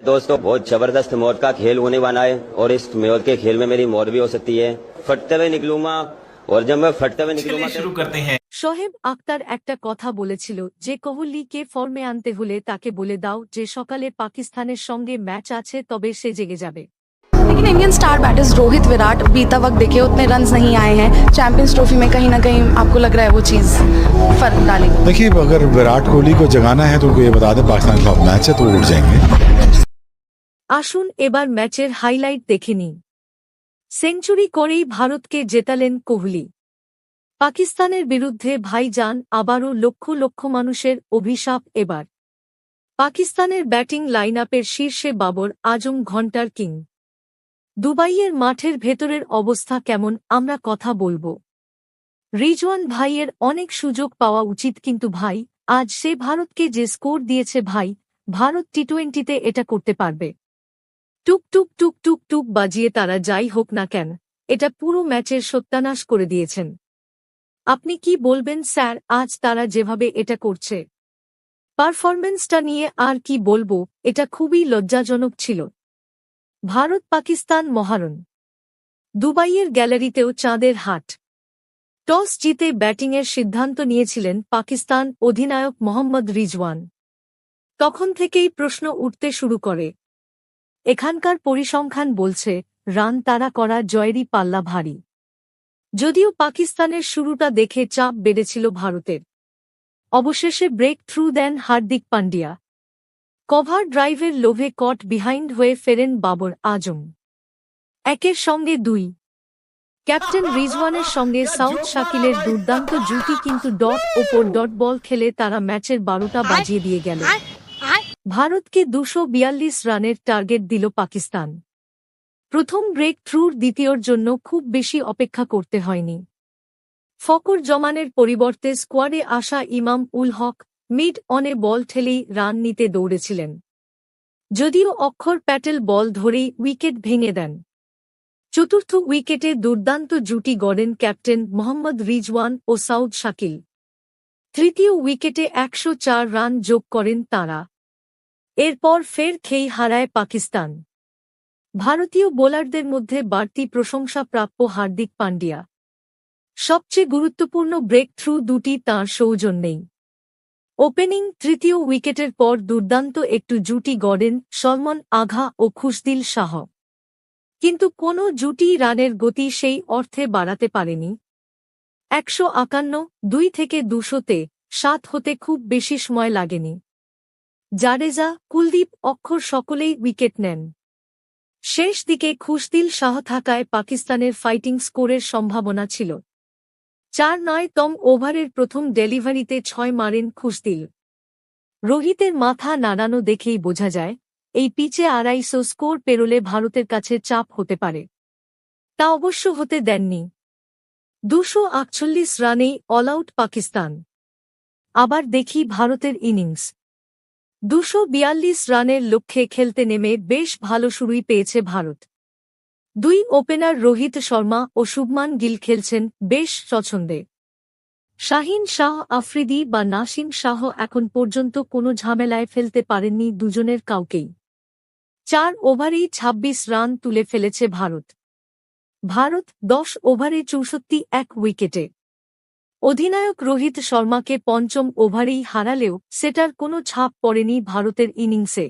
दोस्तों, बहुत जबरदस्त मौत का खेल होने वाला है और इस मौत के खेल में मेरी मौत भी हो सकती है। फटते हुए निकलूंगा और जब मैं फटते हुए निकलूंगा शुरू करते हैं। শোয়েব আক্তার একটা কথা বলেছিল যে কোহলিকে ফর্মে আনতে হলে তাকে বলে দাও যে সকালে পাকিস্তানের সঙ্গে ম্যাচ আছে, তবে সে জেগে যাবে। लेकिन Indian star batters Rohit Virat बीता वक्त देखे उतने रन्स नहीं आए हैं। चैंपियंस ट्रॉफी में कहीं ना कहीं आपको लग रहा है वो चीज़ फर्क डालेगी? देखिए, अगर विराट कोहली को जगाना है तो उनको ये बता दें पाकिस्तान के खिलाफ मैच है तो वो उठ जाएंगे। আসুন এবার ম্যাচের হাইলাইট দেখে নিই। সেঞ্চুরি করেই ভারতকে জেতালেন কোহলি। পাকিস্তানের বিরুদ্ধে ভাইজান আবারও লক্ষ লক্ষ মানুষের অভিশাপ এবার। পাকিস্তানের ব্যাটিং লাইনআপের শীর্ষে বাবর আজম, ঘণ্টার কিং। দুবাইয়ের মাঠের ভেতরের অবস্থা কেমন আমরা কথা বলবো। রিজওয়ান ভাইয়ের অনেক সুযোগ পাওয়া উচিত, কিন্তু ভাই আজ সে ভারতকে যে স্কোর দিয়েছে ভাই, ভারত টি-20তে এটা করতে পারবে। টুক টুক টুক টুক টুক বাজিয়ে তারা যাই হোক না কেন এটা পুরো ম্যাচের সত্যানাশ করে দিয়েছেন। আপনি কি বলবেন স্যার, আজ তারা যেভাবে এটা করছে? পারফরম্যান্সটা নিয়ে আর কি বলবো, এটা খুবই লজ্জাজনক ছিল। ভারত পাকিস্তান মহারণ। দুবাইয়ের গ্যালারিতেও চাঁদের হাট। টস জিতে ব্যাটিংয়ের সিদ্ধান্ত নিয়েছিলেন পাকিস্তান অধিনায়ক মোহাম্মদ রিজওয়ান। তখন থেকেই প্রশ্ন উঠতে শুরু করে। এখানকার পরিসংখ্যান বলছে রান তাড়া করা জয়েরই পাল্লা ভারী। যদিও পাকিস্তানের শুরুটা দেখে চাপ বেড়েছিল ভারতের, অবশেষে ব্রেক থ্রু দেন হার্দিক পান্ডিয়া। কভার ড্রাইভের লোভে কট বিহাইন্ড হয়ে ফেরেন বাবর আজম। একের সঙ্গে দুই। ক্যাপ্টেন রিজওয়ানের সঙ্গে সাউথ শাকিলের দুর্দান্ত জুটি, কিন্তু ডট ওপর ডট বল খেলে তারা ম্যাচের 12টা বাজিয়ে দিয়ে গেল। ভারতকে 242 রানের টার্গেট দিল পাকিস্তান। প্রথম ব্রেক থ্রুর দ্বিতীয়র জন্য খুব বেশি অপেক্ষা করতে হয়নি। ফকর জমানের পরিবর্তে স্কোয়াডে আসা ইমাম উল হক মিড অনে বল ঠেলেই রান নিতে দৌড়েছিলেন, যদিও অক্ষর প্যাটেল বল ধরেই উইকেট ভেঙে দেন। চতুর্থ উইকেটে দুর্দান্ত জুটি গড়েন ক্যাপ্টেন মোহাম্মদ রিজওয়ান ও সাউথ শাকিল। তৃতীয় উইকেটে 104 রান যোগ করেন তাঁরা। এরপর ফের খেই হারায় পাকিস্তান। ভারতীয় বোলারদের মধ্যে বাড়তি প্রশংসা প্রাপ্য হার্দিক পান্ডিয়া। সবচেয়ে গুরুত্বপূর্ণ ব্রেক থ্রু দুটি তাঁর সৌজন্যেই। ওপেনিং তৃতীয় উইকেটের পর দুর্দান্ত একটু জুটি গড়েন সলমন আঘা ও খুশদিল শাহ, কিন্তু কোনো জুটি রানের গতি সেই অর্থে বাড়াতে পারেনি। 151, 2 থেকে 200-তে 7 হতে খুব বেশি সময় লাগেনি। জাডেজা, কুলদীপ, অক্ষর সকলেই উইকেট নেন। শেষ দিকে খুশদিল শাহ থাকায় পাকিস্তানের ফাইটিং স্কোরের সম্ভাবনা ছিল। 4-9তম ওভারের প্রথম ডেলিভারিতে 6 মারেন খুশদিল। রোহিতের মাথা নাড়ানো দেখেই বোঝা যায় এই পিচে 250 স্কোর পেরোলে ভারতের কাছে চাপ হতে পারে। তা অবশ্য হতে দেননি। 248 রানেই অল আউট পাকিস্তান। আবার দেখি ভারতের ইনিংস। 242 রানের লক্ষ্যে খেলতে নেমে বেশ ভালো শুরুই পেয়েছে ভারত। দুই ওপেনার রোহিত শর্মা ও শুভমান গিল খেলছেন বেশ স্বচ্ছন্দে। শাহিন শাহ আফ্রিদি বা নাসিম শাহ এখন পর্যন্ত কোনো ঝামেলায় ফেলতে পারেননি দুজনের কাউকেই। 4 ওভারেই 26 রান তুলে ফেলেছে ভারত। ভারত 10 ওভারে 64, 1 উইকেটে। অধিনায়ক রোহিত শর্মাকে পঞ্চম ওভারেই হারালেও সেটার কোনো ছাপ পড়েনি ভারতের ইনিংসে।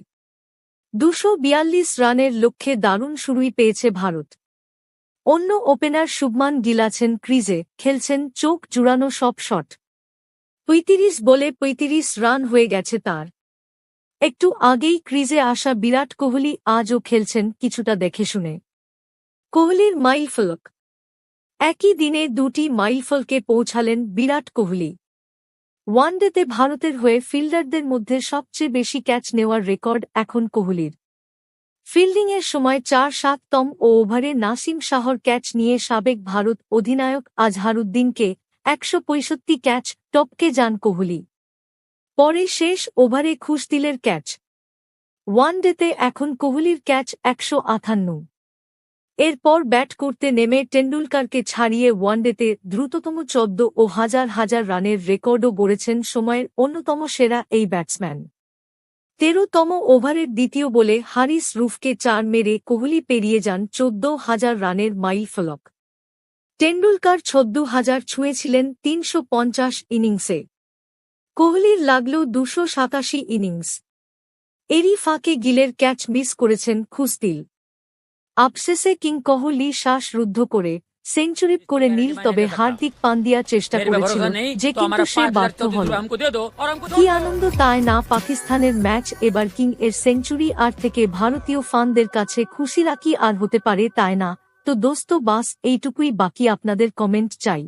242 রানের লক্ষ্যে দারুণ শুরুই পেয়েছে ভারত। অন্য ওপেনার শুভমান গিল আছেন ক্রিজে, খেলছেন চোখ জুড়ানো সব শট। 35 বলে 35 রান হয়ে গেছে তার। একটু আগেই ক্রিজে আসা বিরাট কোহলি আজও খেলছেন কিছুটা দেখে শুনে। কোহলির মাইলফলক। একই দিনে 2টি মাইলফলকে পৌঁছালেন বিরাট কোহলি। ওয়ানডেতে ভারতের হয়ে ফিল্ডারদের মধ্যে সবচেয়ে বেশি ক্যাচ নেওয়ার রেকর্ড এখন কোহলির। ফিল্ডিংয়ের সময় 4-7তম ওভারে নাসিম শাহর ক্যাচ নিয়ে সাবেক ভারত অধিনায়ক আজহারউদ্দিনকে 165 ক্যাচ টপকে যান কোহলি। পরে শেষ ওভারে খুশদিলের ক্যাচ। ওয়ানডেতে এখন কোহলির ক্যাচ 158। এরপর ব্যাট করতে নেমে টেন্ডুলকারকে ছাড়িয়ে ওয়ানডেতে দ্রুততম 14 ও হাজার হাজার রানের রেকর্ডও গড়েছেন সময়ের অন্যতম সেরা এই ব্যাটসম্যান। 13তম ওভারের দ্বিতীয় বলে হারিস রুফকে 4 মেরে কোহলি পেরিয়ে যান 14,000 রানের মাইল ফলক। টেন্ডুলকার 14,000 ছুঁয়েছিলেন 350 ইনিংসে। কোহলির লাগল 287 ইনিংস। এরই ফাঁকে গিলের ক্যাচ মিস করেছেন খুসদিল। আপসেসে কিং কোহলি শ্বাস রুদ্ধ করে সেঞ্চুরি করে নীল, তবে হার্দিক পান্ডিয়া চেষ্টা করেছিল যে কিন্তু সে ব্যর্থ হল। কি আনন্দ তাই না পাকিস্তানের ম্যাচ, এবার কিং এর সেঞ্চুরি আর থেকে ভারতীয় ফানদের কাছে খুশির কি আর হতে পারে তাই না? তো দোস্ত বাস এইটুকুই বাকি, আপনাদের কমেন্ট চাই।